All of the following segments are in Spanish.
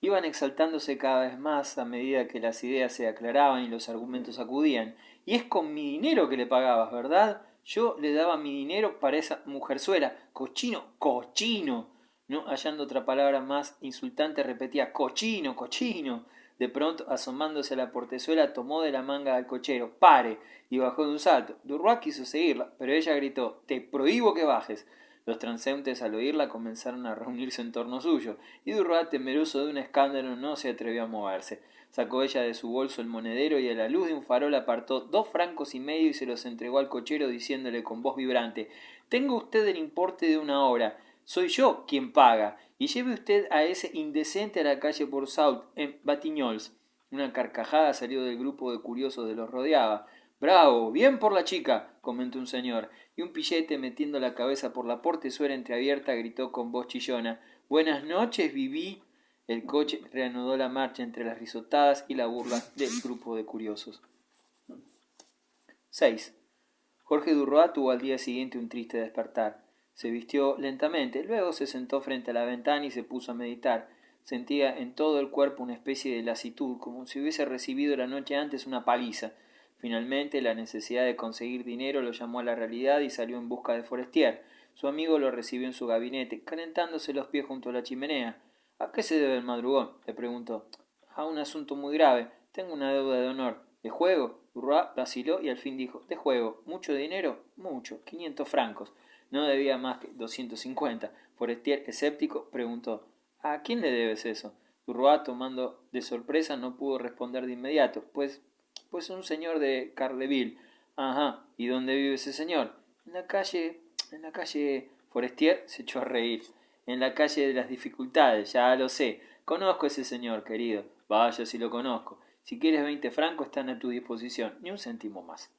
Iban exaltándose cada vez más a medida que las ideas se aclaraban y los argumentos acudían. Y es con mi dinero que le pagabas, ¿verdad? Yo le daba mi dinero para esa mujerzuela. Cochino, cochino. No hallando otra palabra más insultante, repetía cochino, cochino. De pronto, asomándose a la portezuela, tomó de la manga al cochero. ¡Pare! Y bajó de un salto. Durois quiso seguirla, pero ella gritó: «Te prohíbo que bajes». Los transeúntes al oírla comenzaron a reunirse en torno suyo, y Durois, temeroso de un escándalo, no se atrevió a moverse. Sacó ella de su bolso el monedero y a la luz de un farol apartó 2 francos y medio y se los entregó al cochero diciéndole con voz vibrante: «Tenga usted el importe de una hora, soy yo quien paga, y lleve usted a ese indecente a la calle Boursault, en Batignolles». Una carcajada salió del grupo de curiosos que los rodeaba. «Bravo, bien por la chica», comentó un señor, y un pillete, metiendo la cabeza por la portezuela entreabierta, gritó con voz chillona: «Buenas noches, Viví». El coche reanudó la marcha entre las risotadas y la burla del grupo de curiosos. 6. Jorge Durois tuvo al día siguiente un triste despertar. Se vistió lentamente, luego se sentó frente a la ventana y se puso a meditar. Sentía en todo el cuerpo una especie de lasitud, como si hubiese recibido la noche antes una paliza. Finalmente, la necesidad de conseguir dinero lo llamó a la realidad y salió en busca de Forestier. Su amigo lo recibió en su gabinete, calentándose los pies junto a la chimenea. «¿A qué se debe el madrugón?», le preguntó. «A un asunto muy grave. Tengo una deuda de honor. ¿De juego?». Durois vaciló y al fin dijo: «¿De juego? ¿Mucho dinero?». «Mucho, 500 francos». No debía más que 250. Forestier, escéptico, preguntó: «¿A quién le debes eso?». Durois, tomando de sorpresa, no pudo responder de inmediato. Pues un señor de Carleville». «Ajá, ¿y dónde vive ese señor?». «En la calle... en la calle...». Forestier se echó a reír. «En la calle de las dificultades, ya lo sé. Conozco a ese señor, querido». «Vaya si lo conozco. Si quieres 20 francos están a tu disposición, ni un céntimo más».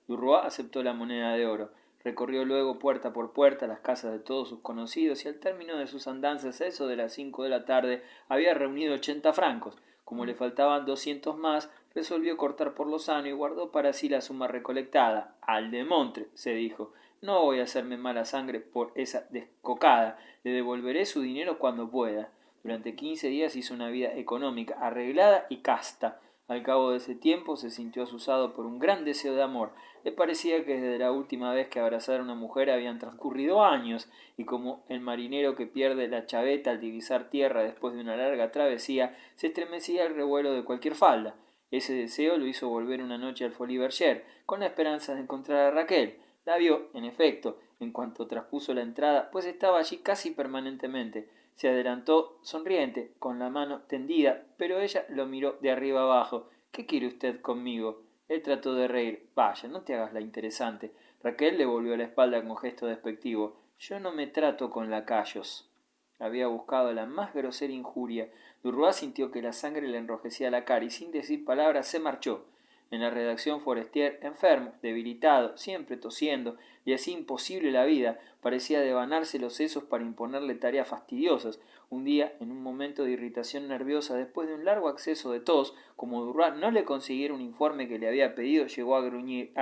Durois aceptó la moneda de oro. Recorrió luego puerta por puerta las casas de todos sus conocidos y al término de sus andanzas, a eso de las 5 de la tarde, había reunido 80 francos. Como le faltaban 200 más, resolvió cortar por lo sano y guardó para sí la suma recolectada. «Al demontre», se dijo, «no voy a hacerme mala sangre por esa descocada. Le devolveré su dinero cuando pueda». Durante 15 días hizo una vida económica, arreglada y casta. Al cabo de ese tiempo se sintió asusado por un gran deseo de amor. Le parecía que desde la última vez que abrazara a una mujer habían transcurrido años, y como el marinero que pierde la chaveta al divisar tierra después de una larga travesía, se estremecía el revuelo de cualquier falda. Ese deseo lo hizo volver una noche al Folies Bergère, con la esperanza de encontrar a Raquel. La vio, en efecto, en cuanto traspuso la entrada, pues estaba allí casi permanentemente. Se adelantó sonriente, con la mano tendida, pero ella lo miró de arriba abajo. «¿Qué quiere usted conmigo?». Él trató de reír. «Vaya, no te hagas la interesante». Raquel le volvió la espalda con gesto despectivo. «Yo no me trato con lacayos». Había buscado la más grosera injuria. Durois sintió que la sangre le enrojecía la cara y sin decir palabras se marchó. En la redacción Forestier, enfermo, debilitado, siempre tosiendo, y así imposible la vida, parecía devanarse los sesos para imponerle tareas fastidiosas. Un día, en un momento de irritación nerviosa, después de un largo acceso de tos, como Durois no le consiguiera un informe que le había pedido, llegó a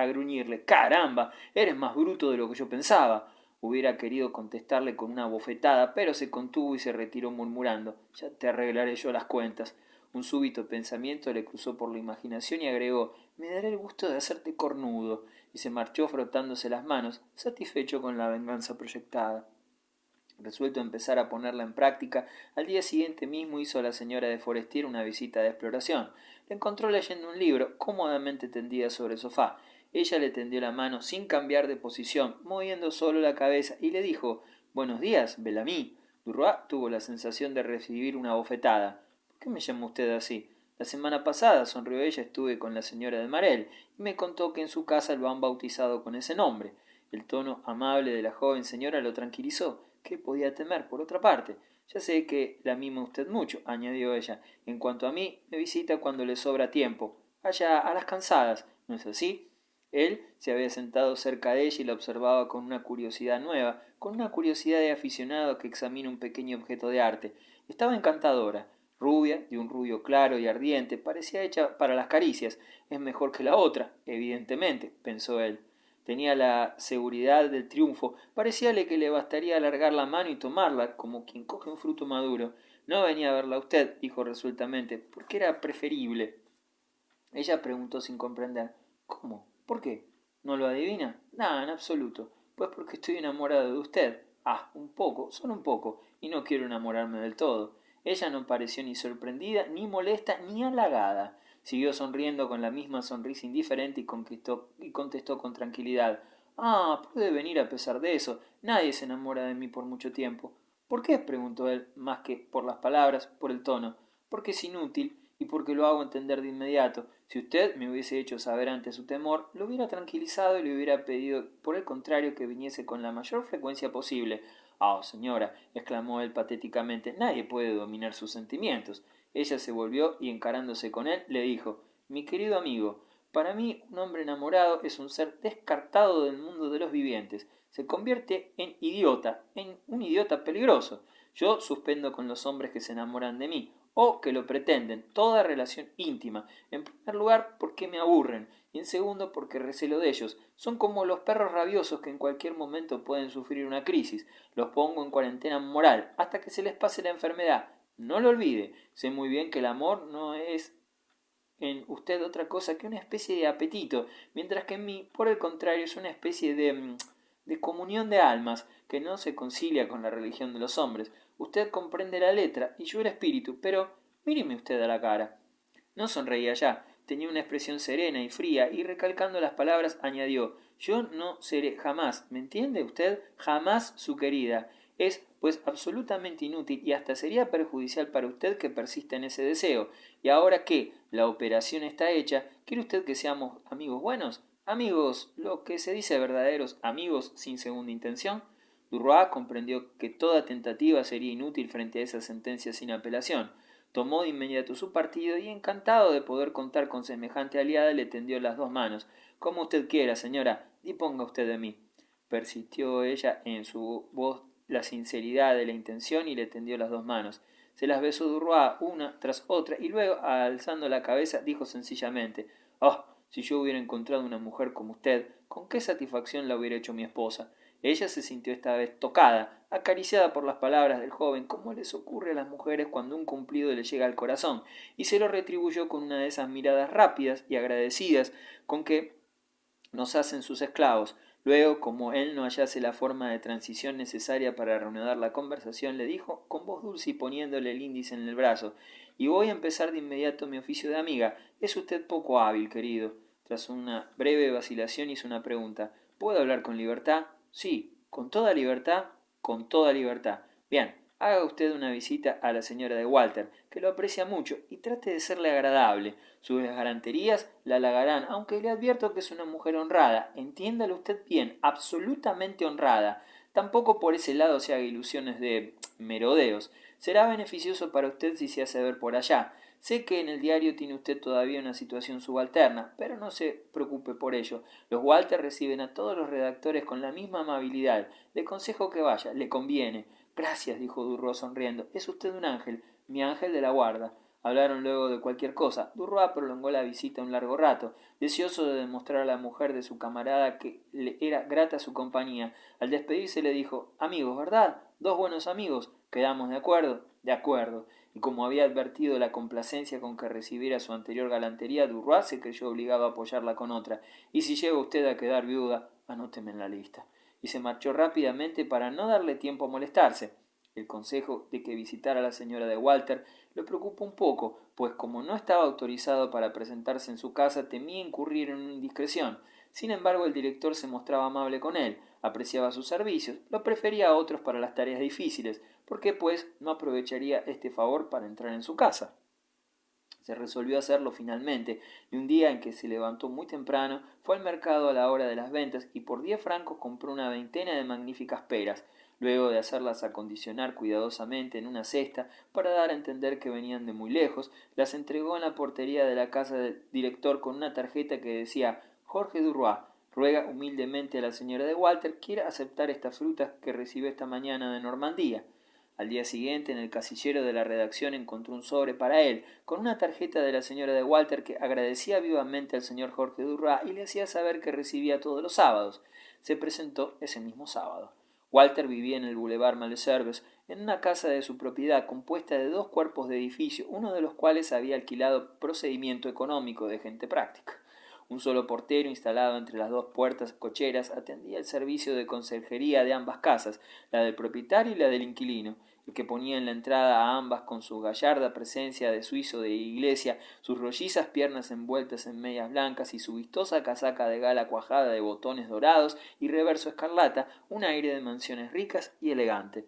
gruñirle: «¡Caramba! Eres más bruto de lo que yo pensaba». Hubiera querido contestarle con una bofetada, pero se contuvo y se retiró murmurando: «Ya te arreglaré yo las cuentas». Un súbito pensamiento le cruzó por la imaginación y agregó: «Me daré el gusto de hacerte cornudo», y se marchó frotándose las manos, satisfecho con la venganza proyectada. Resuelto a empezar a ponerla en práctica, al día siguiente mismo hizo a la señora de Forestier una visita de exploración. La encontró leyendo un libro, cómodamente tendida sobre el sofá. Ella le tendió la mano sin cambiar de posición, moviendo solo la cabeza, y le dijo: «Buenos días, Bel-Ami». Durois tuvo la sensación de recibir una bofetada. «¿Por qué me llama usted así?». «La semana pasada», sonrió ella, «estuve con la señora de Marelle, y me contó que en su casa lo han bautizado con ese nombre». El tono amable de la joven señora lo tranquilizó. ¿Qué podía temer, por otra parte? «Ya sé que la mima usted mucho», añadió ella. «En cuanto a mí, me visita cuando le sobra tiempo. Allá a las cansadas, ¿no es así?». Él se había sentado cerca de ella y la observaba con una curiosidad nueva, con una curiosidad de aficionado que examina un pequeño objeto de arte. Estaba encantadora, rubia, de un rubio claro y ardiente, parecía hecha para las caricias. «Es mejor que la otra, evidentemente», pensó él. Tenía la seguridad del triunfo. Parecíale que le bastaría alargar la mano y tomarla, como quien coge un fruto maduro. No venía a verla a usted, dijo resueltamente, porque era preferible. Ella preguntó sin comprender. ¿Cómo? ¿Por qué? ¿No lo adivina? Nada, en absoluto. Pues porque estoy enamorado de usted. Ah, un poco, solo un poco, y no quiero enamorarme del todo. Ella no pareció ni sorprendida, ni molesta, ni halagada. Siguió sonriendo con la misma sonrisa indiferente y contestó con tranquilidad. Ah, puede venir a pesar de eso. Nadie se enamora de mí por mucho tiempo. ¿Por qué? Preguntó él, más que por las palabras, por el tono. Porque es inútil y porque lo hago entender de inmediato. Si usted me hubiese hecho saber antes su temor, lo hubiera tranquilizado y le hubiera pedido, por el contrario, que viniese con la mayor frecuencia posible. Ah, señora, exclamó él patéticamente, nadie puede dominar sus sentimientos. Ella se volvió y encarándose con él, le dijo, mi querido amigo, para mí un hombre enamorado es un ser descartado del mundo de los vivientes. Se convierte en un idiota peligroso. Yo suspendo con los hombres que se enamoran de mí, o que lo pretenden, toda relación íntima, en primer lugar porque me aburren, y en segundo porque recelo de ellos. Son como los perros rabiosos que en cualquier momento pueden sufrir una crisis. Los pongo en cuarentena moral, hasta que se les pase la enfermedad. No lo olvide, sé muy bien que el amor no es en usted otra cosa que una especie de apetito, mientras que en mí, por el contrario, es una especie de comunión de almas que no se concilia con la religión de los hombres. Usted comprende la letra y yo el espíritu, pero míreme usted a la cara. No sonreía ya, tenía una expresión serena y fría, y recalcando las palabras añadió yo no seré jamás, ¿me entiende usted? Jamás su querida. Es, pues, absolutamente inútil y hasta sería perjudicial para usted que persista en ese deseo. Y ahora que la operación está hecha, ¿quiere usted que seamos amigos buenos? Amigos, lo que se dice verdaderos amigos sin segunda intención. Durois comprendió que toda tentativa sería inútil frente a esa sentencia sin apelación. Tomó de inmediato su partido y, encantado de poder contar con semejante aliada, le tendió las dos manos. Como usted quiera, señora, disponga usted de mí. Persistió ella en su voz la sinceridad de la intención y le tendió las dos manos. Se las besó Durois una tras otra y luego, alzando la cabeza, dijo sencillamente «Oh, si yo hubiera encontrado una mujer como usted, con qué satisfacción la hubiera hecho mi esposa». Ella se sintió esta vez tocada, acariciada por las palabras del joven, como les ocurre a las mujeres cuando un cumplido le llega al corazón, y se lo retribuyó con una de esas miradas rápidas y agradecidas con que nos hacen sus esclavos. Luego, como él no hallase la forma de transición necesaria para reanudar la conversación, le dijo con voz dulce y poniéndole el índice en el brazo y voy a empezar de inmediato mi oficio de amiga. Es usted poco hábil, querido. Tras una breve vacilación hizo una pregunta. ¿Puedo hablar con libertad? Sí, con toda libertad, con toda libertad. Bien, haga usted una visita a la señora de Walter, que lo aprecia mucho, y trate de serle agradable. Sus galanterías la halagarán, aunque le advierto que es una mujer honrada. Entiéndalo usted bien, absolutamente honrada. Tampoco por ese lado se haga ilusiones de merodeos. Será beneficioso para usted si se hace ver por allá. Sé que en el diario tiene usted todavía una situación subalterna, pero no se preocupe por ello. Los Walter reciben a todos los redactores con la misma amabilidad. Le aconsejo que vaya, le conviene. Gracias, dijo Durro sonriendo. Es usted un ángel, mi ángel de la guarda. Hablaron luego de cualquier cosa. Durroa prolongó la visita un largo rato, deseoso de demostrar a la mujer de su camarada que le era grata su compañía. Al despedirse le dijo amigos, ¿verdad? Dos buenos amigos. ¿Quedamos de acuerdo? De acuerdo. Y como había advertido la complacencia con que recibiera su anterior galantería, Durroa se creyó obligado a apoyarla con otra. Y si llega usted a quedar viuda, anóteme en la lista. Y se marchó rápidamente para no darle tiempo a molestarse. El consejo de que visitara a la señora de Walter lo preocupó un poco, pues como no estaba autorizado para presentarse en su casa, temía incurrir en una indiscreción. Sin embargo, el director se mostraba amable con él, apreciaba sus servicios, lo prefería a otros para las tareas difíciles, porque pues no aprovecharía este favor para entrar en su casa. Se resolvió hacerlo finalmente, y un día en que se levantó muy temprano, fue al mercado a la hora de las ventas y por 10 francos compró una veintena de magníficas peras. Luego de hacerlas acondicionar cuidadosamente en una cesta para dar a entender que venían de muy lejos, las entregó en la portería de la casa del director con una tarjeta que decía Jorge Durois ruega humildemente a la señora de Walter quiera aceptar estas frutas que recibe esta mañana de Normandía. Al día siguiente, en el casillero de la redacción encontró un sobre para él, con una tarjeta de la señora de Walter que agradecía vivamente al señor Jorge Durroat y le hacía saber que recibía todos los sábados. Se presentó ese mismo sábado. Walter vivía en el Boulevard Malesherbes, en una casa de su propiedad compuesta de 2 cuerpos de edificio, uno de los cuales había alquilado procedimiento económico de gente práctica. Un solo portero instalado entre las 2 puertas cocheras atendía el servicio de conserjería de ambas casas, la del propietario y la del inquilino, el que ponía en la entrada a ambas con su gallarda presencia de suizo de iglesia, sus rollizas piernas envueltas en medias blancas y su vistosa casaca de gala cuajada de botones dorados y reverso escarlata, un aire de mansiones ricas y elegante.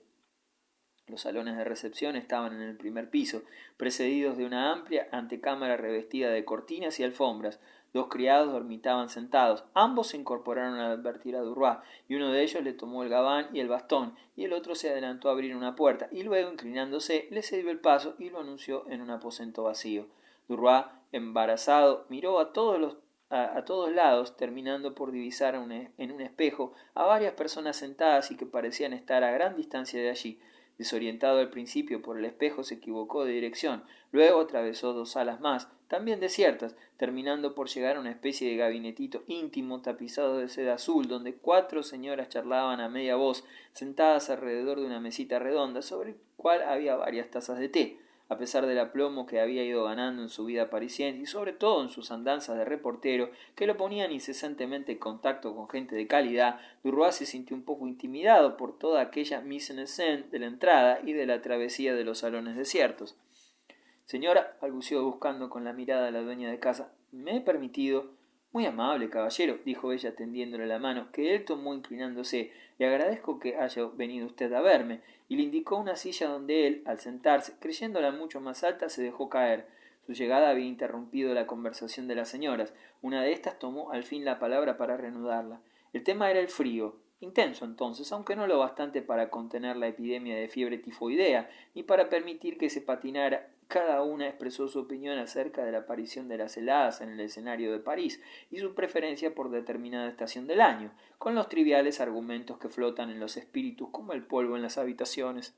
Los salones de recepción estaban en el primer piso, precedidos de una amplia antecámara revestida de cortinas y alfombras. 2 criados dormitaban sentados. Ambos se incorporaron al advertir a Durroat, y uno de ellos le tomó el gabán y el bastón, y el otro se adelantó a abrir una puerta, y luego, inclinándose, le cedió el paso y lo anunció en un aposento vacío. Durroat, embarazado, miró a todos lados, terminando por divisar en un espejo a varias personas sentadas y que parecían estar a gran distancia de allí. Desorientado al principio por el espejo, se equivocó de dirección. Luego atravesó 2 salas más, también desiertas, terminando por llegar a una especie de gabinetito íntimo tapizado de seda azul, donde 4 señoras charlaban a media voz, sentadas alrededor de una mesita redonda, sobre el cual había varias tazas de té. A pesar del aplomo que había ido ganando en su vida parisiense y sobre todo en sus andanzas de reportero, que lo ponían incesantemente en contacto con gente de calidad, Durroat se sintió un poco intimidado por toda aquella mise en scène de la entrada y de la travesía de los salones desiertos. Señora, balbuceó buscando con la mirada a la dueña de casa, me he permitido. Muy amable, caballero, dijo ella tendiéndole la mano, que él tomó inclinándose. Le agradezco que haya venido usted a verme, y le indicó una silla donde él, al sentarse, creyéndola mucho más alta, se dejó caer. Su llegada había interrumpido la conversación de las señoras. Una de estas tomó al fin la palabra para reanudarla. El tema era el frío, intenso entonces, aunque no lo bastante para contener la epidemia de fiebre tifoidea, ni para permitir que se patinara. Cada una expresó su opinión acerca de la aparición de las heladas en el escenario de París y su preferencia por determinada estación del año, con los triviales argumentos que flotan en los espíritus como el polvo en las habitaciones.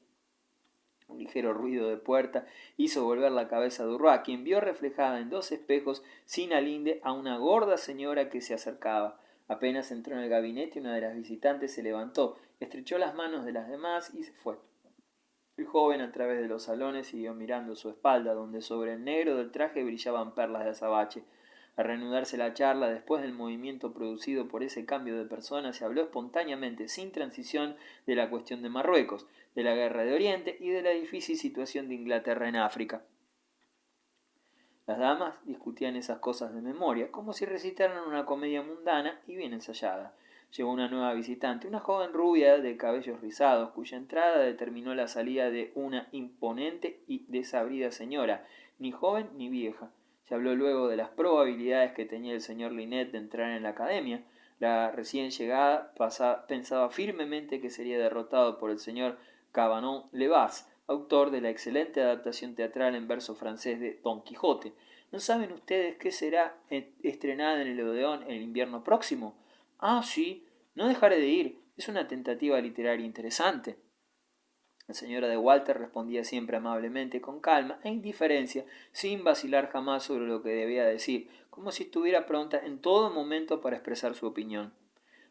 Un ligero ruido de puerta hizo volver la cabeza de Durroat, quien vio reflejada en 2 espejos sin alinde a una gorda señora que se acercaba. Apenas entró en el gabinete, una de las visitantes se levantó, estrechó las manos de las demás y se fue. El joven, a través de los salones, siguió mirando su espalda, donde sobre el negro del traje brillaban perlas de azabache. Al reanudarse la charla, después del movimiento producido por ese cambio de persona, se habló espontáneamente, sin transición, de la cuestión de Marruecos, de la guerra de Oriente y de la difícil situación de Inglaterra en África. Las damas discutían esas cosas de memoria, como si recitaran una comedia mundana y bien ensayada. Llegó una nueva visitante, una joven rubia de cabellos rizados, cuya entrada determinó la salida de una imponente y desabrida señora, ni joven ni vieja. Se habló luego de las probabilidades que tenía el señor Linnet de entrar en la academia. La recién llegada pensaba firmemente que sería derrotado por el señor Cavanon-Levas, autor de la excelente adaptación teatral en verso francés de Don Quijote. ¿No saben ustedes qué será estrenada en el Odeón en el invierno próximo? Ah, sí, no dejaré de ir. Es una tentativa literaria interesante. La señora de Walter respondía siempre amablemente, con calma e indiferencia, sin vacilar jamás sobre lo que debía decir, como si estuviera pronta en todo momento para expresar su opinión.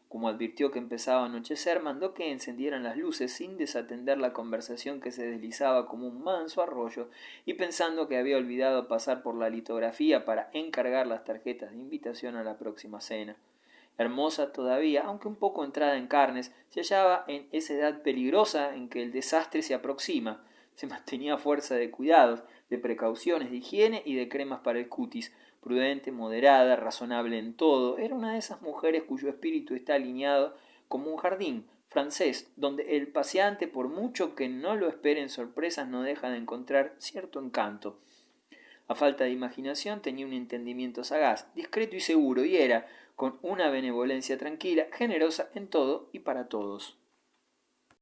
Como advirtió que empezaba a anochecer, mandó que encendieran las luces sin desatender la conversación que se deslizaba como un manso arroyo, y pensando que había olvidado pasar por la litografía para encargar las tarjetas de invitación a la próxima cena. Hermosa todavía, aunque un poco entrada en carnes, se hallaba en esa edad peligrosa en que el desastre se aproxima. Se mantenía a fuerza de cuidados, de precauciones, de higiene y de cremas para el cutis. Prudente, moderada, razonable en todo, era una de esas mujeres cuyo espíritu está alineado como un jardín francés, donde el paseante, por mucho que no lo esperen sorpresas, no deja de encontrar cierto encanto. A falta de imaginación, tenía un entendimiento sagaz, discreto y seguro, y era, con una benevolencia tranquila, generosa en todo y para todos.